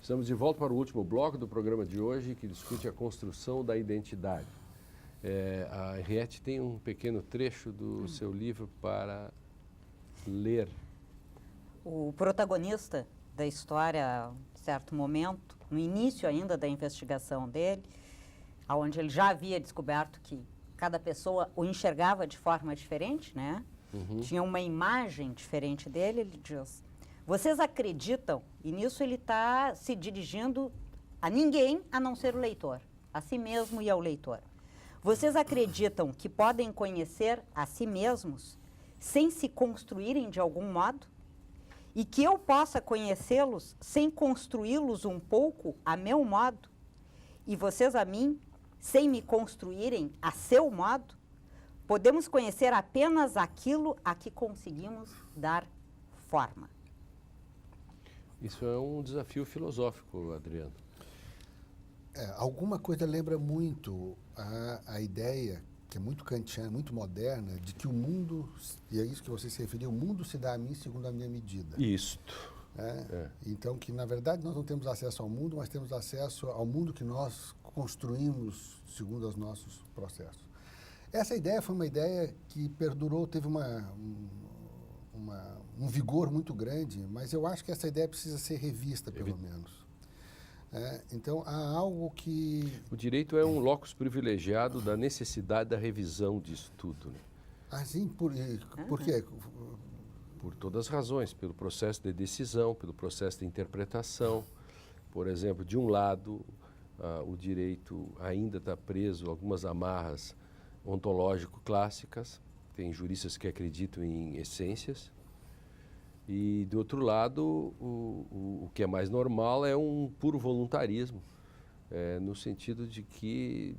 Estamos de volta para o último bloco do programa de hoje, que discute a construção da identidade. A Henriette tem um pequeno trecho do seu livro para ler. O protagonista da história, em certo momento, no início ainda da investigação dele, onde ele já havia descoberto que cada pessoa o enxergava de forma diferente, né? Tinha uma imagem diferente dele, ele diz: vocês acreditam, e nisso ele está se dirigindo a ninguém a não ser o leitor, a si mesmo e ao leitor. Vocês acreditam que podem conhecer a si mesmos sem se construírem de algum modo? E que eu possa conhecê-los sem construí-los um pouco a meu modo? E vocês a mim, sem me construírem a seu modo? Podemos conhecer apenas aquilo a que conseguimos dar forma. Isso é um desafio filosófico, Adriano. Alguma coisa lembra muito a ideia, que é muito kantiana, muito moderna, de que o mundo, e é isso que você se referiu, o mundo se dá a mim segundo a minha medida. Isto. Então, que na verdade nós não temos acesso ao mundo, mas temos acesso ao mundo que nós construímos segundo os nossos processos. Essa ideia foi uma ideia que perdurou, teve um vigor muito grande, mas eu acho que essa ideia precisa ser revista, pelo menos. Então, há algo que... O direito é um locus privilegiado da necessidade da revisão disso tudo, né? Sim, por quê? Por todas as razões, pelo processo de decisão, pelo processo de interpretação. Por exemplo, de um lado, o direito ainda está preso a algumas amarras ontológico-clássicas, tem juristas que acreditam em essências, e do outro lado, o que é mais normal é um puro voluntarismo, no sentido de que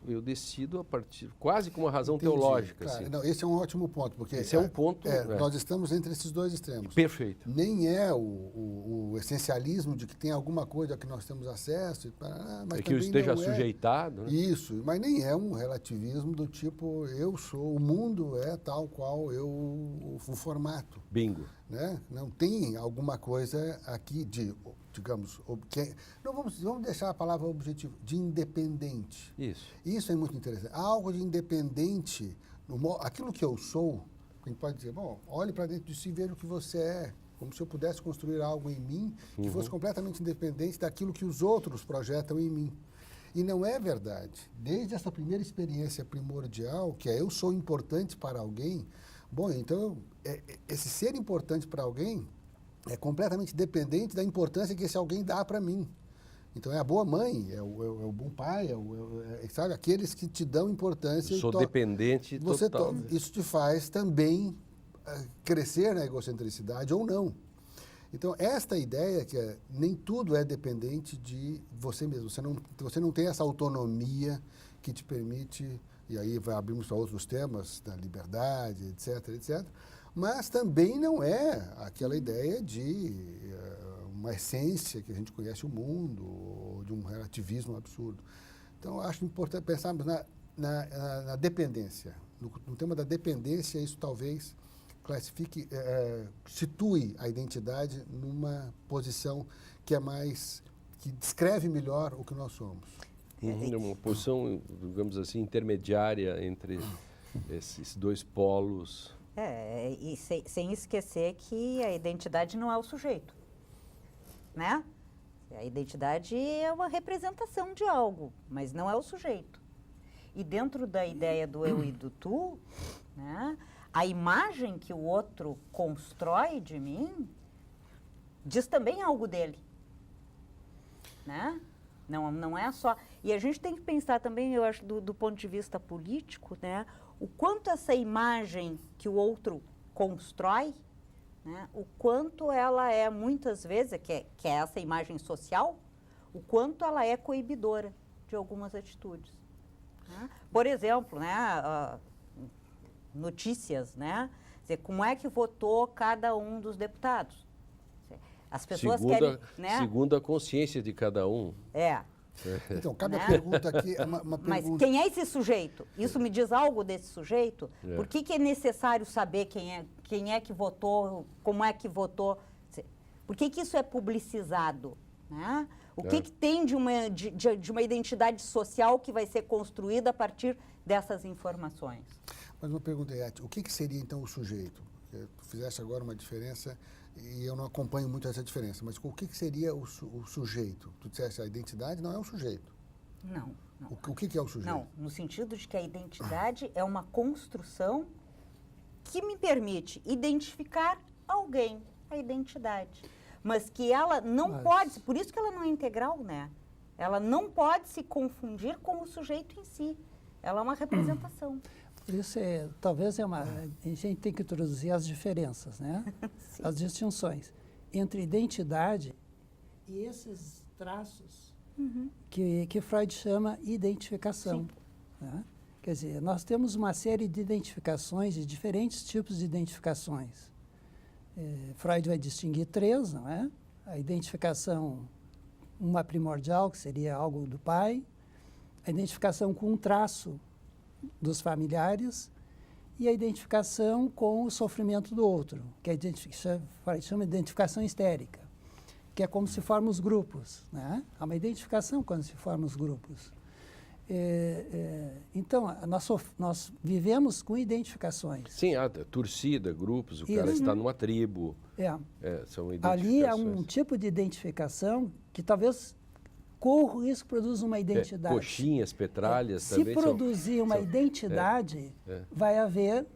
eu decido a partir, quase com uma razão teológica. Assim. Não, esse é um ótimo ponto, porque esse é um ponto. Nós estamos entre esses dois extremos. Perfeito. Nem é o essencialismo de que tem alguma coisa que nós temos acesso, mas que eu esteja sujeitado. Né? Isso, mas nem é um relativismo do tipo eu sou, o mundo é tal qual o formato. Bingo. Né? Não tem alguma coisa aqui de, digamos, vamos deixar a palavra objetivo, de independente. Isso é muito interessante. Algo de independente, aquilo que eu sou, a gente pode dizer, bom, olhe para dentro de si e veja o que você é, como se eu pudesse construir algo em mim que fosse completamente independente daquilo que os outros projetam em mim. E não é verdade. Desde essa primeira experiência primordial, que é eu sou importante para alguém, bom, então, esse ser importante para alguém é completamente dependente da importância que esse alguém dá para mim. Então, é a boa mãe, é o bom pai, sabe, aqueles que te dão importância. Eu sou dependente total. Isso te faz também crescer na egocentricidade ou não. Então, esta ideia que nem tudo é dependente de você mesmo. Você não tem essa autonomia que te permite... E aí abrimos para outros temas, da liberdade, etc, etc. Mas também não é aquela ideia de uma essência que a gente conhece o mundo, ou de um relativismo absurdo. Então, eu acho importante pensarmos na dependência. No tema da dependência, isso talvez classifique, situe a identidade numa posição que que descreve melhor o que nós somos. Uma posição, digamos assim, intermediária entre esses dois polos. E sem esquecer que a identidade não é o sujeito, né? A identidade é uma representação de algo, mas não é o sujeito. E dentro da ideia do eu e do tu, né, a imagem que o outro constrói de mim diz também algo dele, né? Não é só... E a gente tem que pensar também, eu acho, do ponto de vista político, né, o quanto essa imagem que o outro constrói, né, o quanto ela é, muitas vezes, que é essa imagem social, o quanto ela é coibidora de algumas atitudes. Né? Por exemplo, né, notícias, né, dizer, como é que votou cada um dos deputados. As pessoas querem... Né? Segundo a consciência de cada um. Então, cabe a pergunta aqui, uma pergunta... Mas quem é esse sujeito? Isso me diz algo desse sujeito? Por que é necessário saber quem é que votou, como é que votou? Por que isso é publicizado? né? O que tem de uma identidade social que vai ser construída a partir dessas informações? Mas uma pergunta, Yati, o que seria então o sujeito? Porque tu fizeste agora uma diferença e eu não acompanho muito essa diferença, mas o que seria o sujeito? Tu disseste a identidade não é o sujeito. Não. O que é o sujeito? Não, no sentido de que a identidade é uma construção que me permite identificar alguém, a identidade. Mas que ela não pode, por isso que ela não é integral, né? Ela não pode se confundir com o sujeito em si. Ela é uma representação. Por isso, talvez a gente tem que introduzir as diferenças, né? As distinções entre identidade e esses traços que Freud chama identificação. Né? Quer dizer, nós temos uma série de identificações, de diferentes tipos de identificações. Freud vai distinguir 3, não é? A identificação, uma primordial, que seria algo do pai, a identificação com um traço dos familiares e a identificação com o sofrimento do outro, que Freud chama de identificação histérica, que é como se formam os grupos, né? Há uma identificação quando se formam os grupos. Então, nós vivemos com identificações. Sim, há torcida, grupos, o cara está numa tribo. São identificações. Ali há um tipo de identificação que talvez corra o risco de produzir uma identidade. Coxinhas, petralhas também. Se produzir uma identidade, vai haver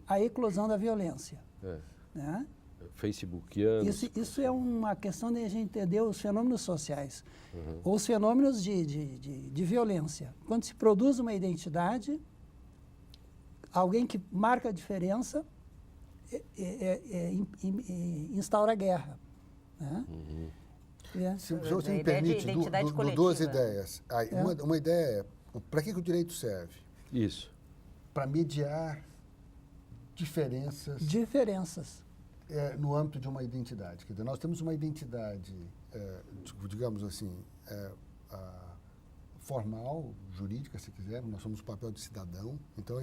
a eclosão da violência. Né? Facebookianos. Isso é uma questão de a gente entender os fenômenos sociais, ou os fenômenos de violência. Quando se produz uma identidade, alguém que marca a diferença instaura a guerra. Né? Se você me permite, duas ideias. Uma ideia é, para que o direito serve? Isso. Para mediar diferenças. No âmbito de uma identidade. Quer dizer, nós temos uma identidade, digamos assim, formal, jurídica, se quiser, nós somos o papel de cidadão, então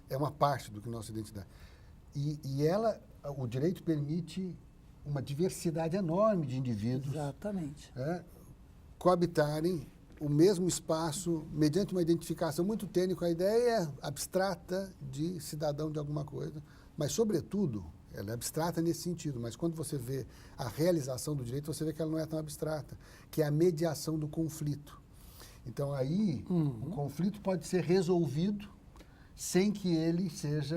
é uma parte do que nossa identidade. E o direito permite uma diversidade enorme de indivíduos coabitarem o mesmo espaço mediante uma identificação muito tênue com a ideia abstrata de cidadão de alguma coisa, mas, sobretudo, ela é abstrata nesse sentido, mas quando você vê a realização do direito, você vê que ela não é tão abstrata, que é a mediação do conflito. Então, aí, o conflito pode ser resolvido sem que ele seja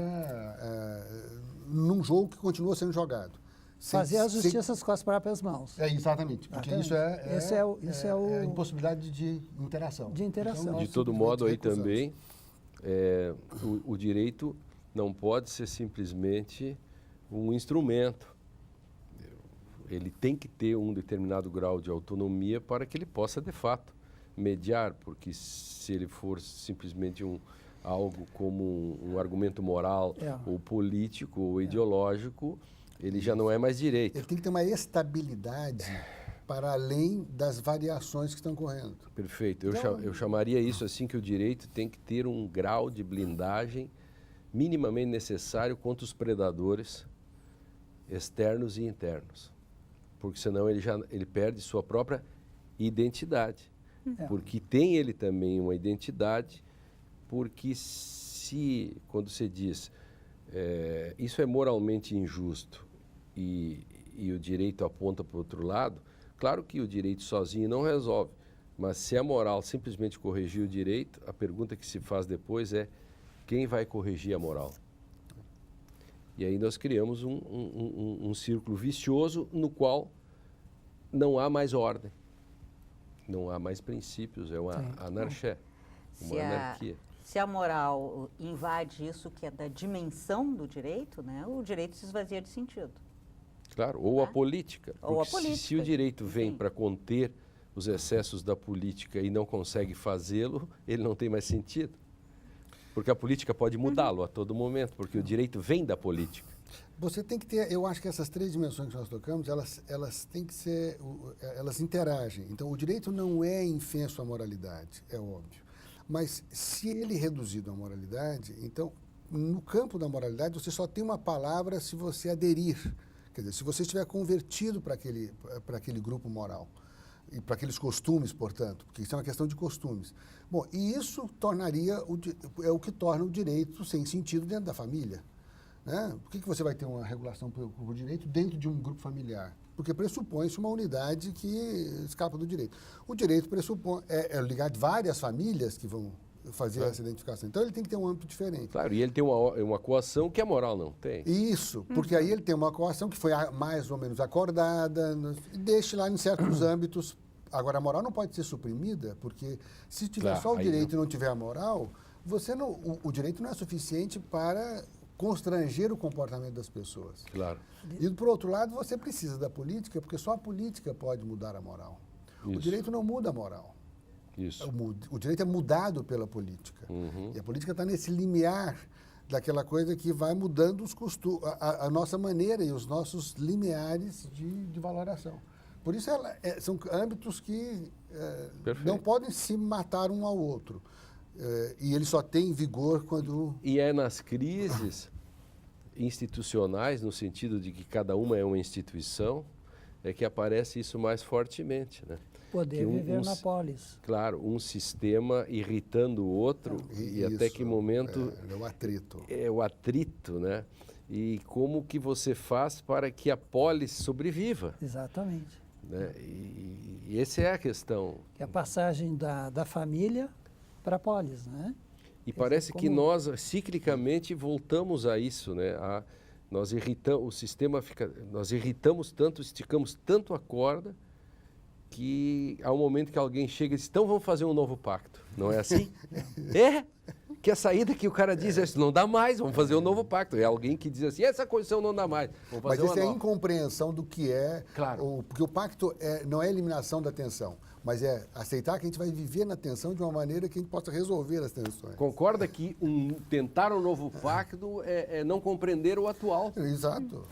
num jogo que continua sendo jogado. Fazer a justiça com as próprias mãos. Exatamente, porque isso é a impossibilidade de interação. Então, de todo modo, aí também, o direito não pode ser simplesmente um instrumento. Ele tem que ter um determinado grau de autonomia para que ele possa, de fato, mediar, porque se ele for simplesmente algo como um argumento moral ou político ou ideológico, ele já não é mais direito. Ele tem que ter uma estabilidade para além das variações que estão correndo. Perfeito. Eu chamaria isso assim, que o direito tem que ter um grau de blindagem minimamente necessário contra os predadores externos e internos, porque senão ele perde sua própria identidade, porque tem ele também uma identidade, porque quando você diz isso é moralmente injusto e o direito aponta para o outro lado, claro que o direito sozinho não resolve, mas se a moral simplesmente corrigir o direito, a pergunta que se faz depois é: quem vai corrigir a moral? E aí nós criamos um círculo vicioso no qual não há mais ordem, não há mais princípios, é uma anarquia. Se a moral invade isso que é da dimensão do direito, né, o direito se esvazia de sentido. Claro, ou a política. Se o direito vem para conter os excessos da política e não consegue fazê-lo, ele não tem mais sentido. Porque a política pode mudá-lo a todo momento, porque o direito vem da política. Você tem que ter, eu acho que essas 3 dimensões que nós tocamos, elas têm que ser, elas interagem. Então, o direito não é infenso à moralidade, é óbvio. Mas se ele é reduzido à moralidade, então, no campo da moralidade, você só tem uma palavra se você aderir. Quer dizer, se você estiver convertido para aquele grupo moral. e para aqueles costumes, portanto, porque isso é uma questão de costumes. Bom, e isso tornaria é o que torna o direito sem sentido dentro da família. Né? Por que você vai ter uma regulação por direito dentro de um grupo familiar? Porque pressupõe-se uma unidade que escapa do direito. O direito pressupõe, é ligado a várias famílias que vão fazer essa identificação. Então, ele tem que ter um âmbito diferente. Claro, e ele tem uma coação que a moral não tem. Isso, porque aí ele tem uma coação que foi mais ou menos acordada, e deixa lá em certos âmbitos. Agora, a moral não pode ser suprimida, porque se tiver só o direito e não tiver a moral, o direito não é suficiente para constranger o comportamento das pessoas. Claro. E, por outro lado, você precisa da política, porque só a política pode mudar a moral. Isso. O direito não muda a moral. Isso. O direito é mudado pela política. E a política está nesse limiar daquela coisa que vai mudando os a nossa maneira e os nossos limiares de valoração. Por isso, são âmbitos que não podem se matar um ao outro. E ele só tem vigor quando... E é nas crises institucionais, no sentido de que cada uma é uma instituição, é que aparece isso mais fortemente, né? Poder viver na polis. Claro, um sistema irritando o outro e até que momento... É o atrito. É o atrito, né? E como que você faz para que a polis sobreviva? Exatamente. Né? E essa é a questão. Que é a passagem da família para a polis, né? E parece que nós, ciclicamente, voltamos a isso, né? Nós irritamos, o sistema fica... Nós irritamos tanto, esticamos tanto a corda, que há um momento que alguém chega e diz, então vamos fazer um novo pacto. Não é assim? Que a saída que o cara diz é, não dá mais, vamos fazer um novo pacto. É alguém que diz assim, essa condição não dá mais, vamos fazer Mas isso uma é nova. incompreensão do que é... Claro. Porque o pacto não é eliminação da tensão, mas é aceitar que a gente vai viver na tensão de uma maneira que a gente possa resolver as tensões. Concorda que tentar um novo pacto é não compreender o atual? Exato.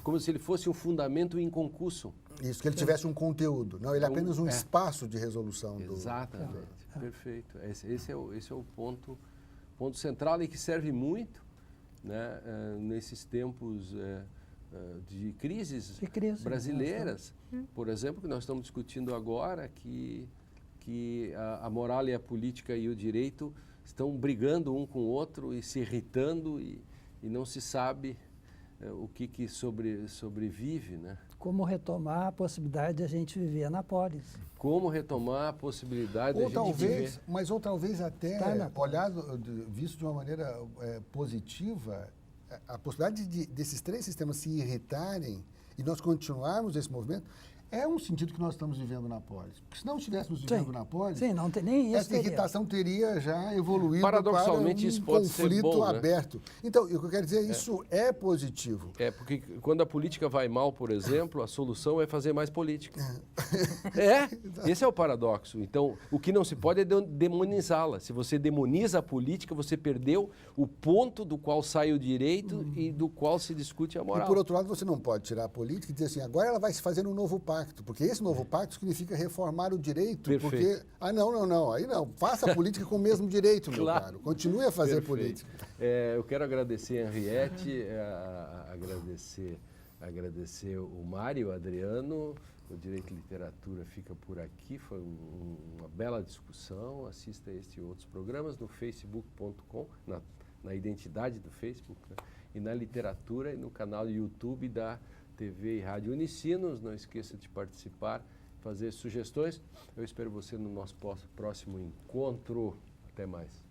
Como se ele fosse um fundamento inconcurso. Isso, que ele tivesse um conteúdo. Não, ele é apenas um espaço de resolução. Exatamente, perfeito. Esse é o ponto central e que serve muito, né, nesses tempos de crises brasileiras. Por exemplo, que nós estamos discutindo agora, que a moral e a política e o direito estão brigando um com o outro e se irritando e não se sabe o que sobrevive, né? Como retomar a possibilidade de a gente viver na polis. Como retomar a possibilidade de a gente viver. Ou talvez até, visto de uma maneira positiva, a possibilidade desses três sistemas se irritarem e nós continuarmos esse movimento, é um sentido que nós estamos vivendo na polis. Porque se não estivéssemos vivendo na polis, não tem nem isso. Essa irritação teria já evoluído paradoxalmente, para isso pode ser conflito bom, né? aberto. Então, o que eu quero dizer, isso é positivo. Porque quando a política vai mal, por exemplo, a solução é fazer mais política. Esse é o paradoxo. Então, o que não se pode é demonizá-la. Se você demoniza a política, você perdeu o ponto do qual sai o direito e do qual se discute a moral. E, por outro lado, você não pode tirar a política e dizer assim, agora ela vai se fazer um novo pacto, porque esse novo pacto significa reformar o direito. Perfeito. Porque, não, aí não. Faça a política com o mesmo direito, meu caro. Continue a fazer política. Eu quero agradecer a Henriette, agradecer o Mário, o Adriano. O Direito e Literatura fica por aqui. Foi uma bela discussão. Assista este e outros programas no facebook.com, na identidade do Facebook, né? E na literatura e no canal do YouTube da TV e Rádio Unicinos. Não esqueça de participar, fazer sugestões. Eu espero você no nosso próximo encontro. Até mais.